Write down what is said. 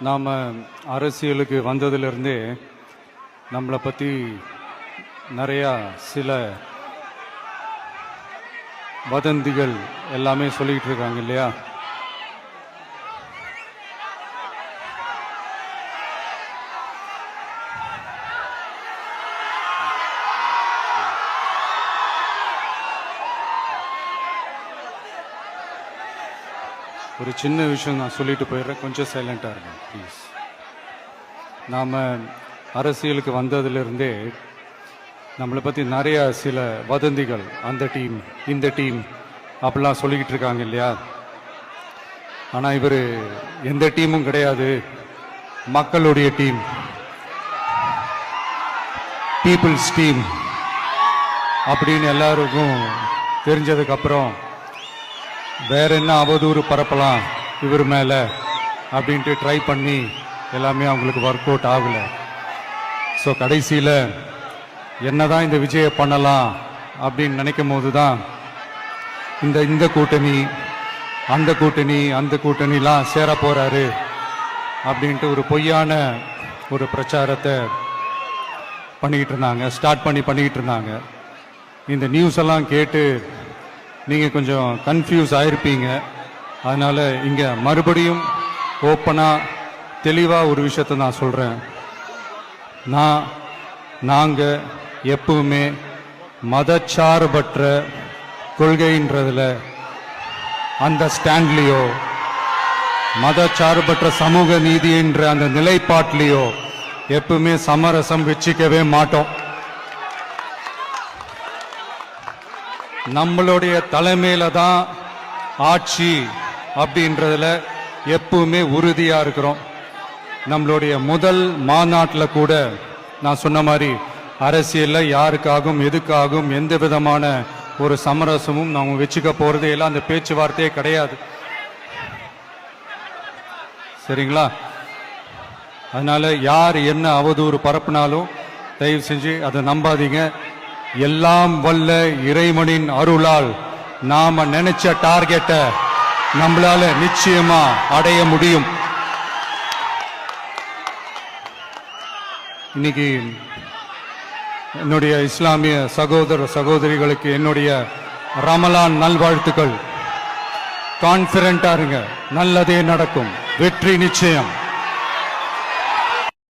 நாம் அரசியலுக்கு வந்ததிலிருந்தே நம்மளை பற்றி நிறையா சில வதந்திகள் எல்லாமே சொல்லிக்கிட்டு இருக்காங்க இல்லையா? ஒரு சின்ன விஷயம் நான் சொல்லிட்டு போயிடுறேன், கொஞ்சம் சைலண்டாக இருங்க ப்ளீஸ். நாம் அரசியலுக்கு வந்ததிலிருந்தே நம்மளை பற்றி நிறையா சில வதந்திகள், அந்த டீம் இந்த டீம் அப்படிலாம் சொல்லிக்கிட்டு இருக்காங்க இல்லையா? ஆனால் இவர் எந்த டீமும் கிடையாது, மக்களுடைய டீம், பீப்புள்ஸ் டீம் அப்படின்னு எல்லாருக்கும் தெரிஞ்சதுக்கப்புறம் வேற என்ன அவதூறு பரப்பலாம் இவர் மேலே அப்படின்ட்டு ட்ரை பண்ணி எல்லாமே அவங்களுக்கு ஒர்க் அவுட் ஆகலை. ஸோ கடைசியில் என்னதான் இந்த விஜயை பண்ணலாம் அப்படின்னு நினைக்கும் போது தான் இந்த கூட்டணி அந்த கூட்டணிலாம் சேர போகிறாரு அப்படின்ட்டு ஒரு பொய்யான ஒரு பிரச்சாரத்தை பண்ணிக்கிட்டு இருந்தாங்க. இந்த நியூஸ் எல்லாம் கேட்டு நீங்கள் கொஞ்சம் கன்ஃபியூஸ் ஆயிருப்பீங்க. அதனால் இங்கே மறுபடியும் ஓப்பனாக தெளிவாக ஒரு விஷயத்தை நான் சொல்கிறேன். நாங்கள் எப்பவுமே மதச்சார்பற்ற கொள்கைன்றதில், அந்த ஸ்டாண்ட்லேயோ, மதச்சார்பற்ற சமூக நீதின்ற அந்த நிலைப்பாட்டிலேயோ எப்பவுமே சமரசம் வச்சுக்கவே மாட்டோம். நம்மளுடைய தலைமையில தான் ஆட்சி அப்படின்றதுல எப்பவுமே உறுதியா இருக்கிறோம். நம்மளுடைய முதல் மாநாட்டில் கூட நான் சொன்ன மாதிரி அரசியல்ல யாருக்காகவும் எதுக்காகவும் எந்த விதமான ஒரு சமரசமும் நாம வச்சுக்க போறதே இல்லை, அந்த பேச்சுவார்த்தையே கிடையாது. சரிங்களா? அதனால யார் என்ன அவதூறு பரப்புனாலும் தயவு செஞ்சு அதை நம்பாதீங்க. எல்லாம் வல்ல இறைவனின் அருளால் நாம நினைச்ச டார்கெட்டை நம்மளால நிச்சயமா அடைய முடியும். இன்னைக்கு என்னுடைய இஸ்லாமிய சகோதர சகோதரிகளுக்கு என்னுடைய ரமலான் நல்வாழ்த்துக்கள். கான்பிடண்டா இருங்க, நல்லதே நடக்கும், வெற்றி நிச்சயம்.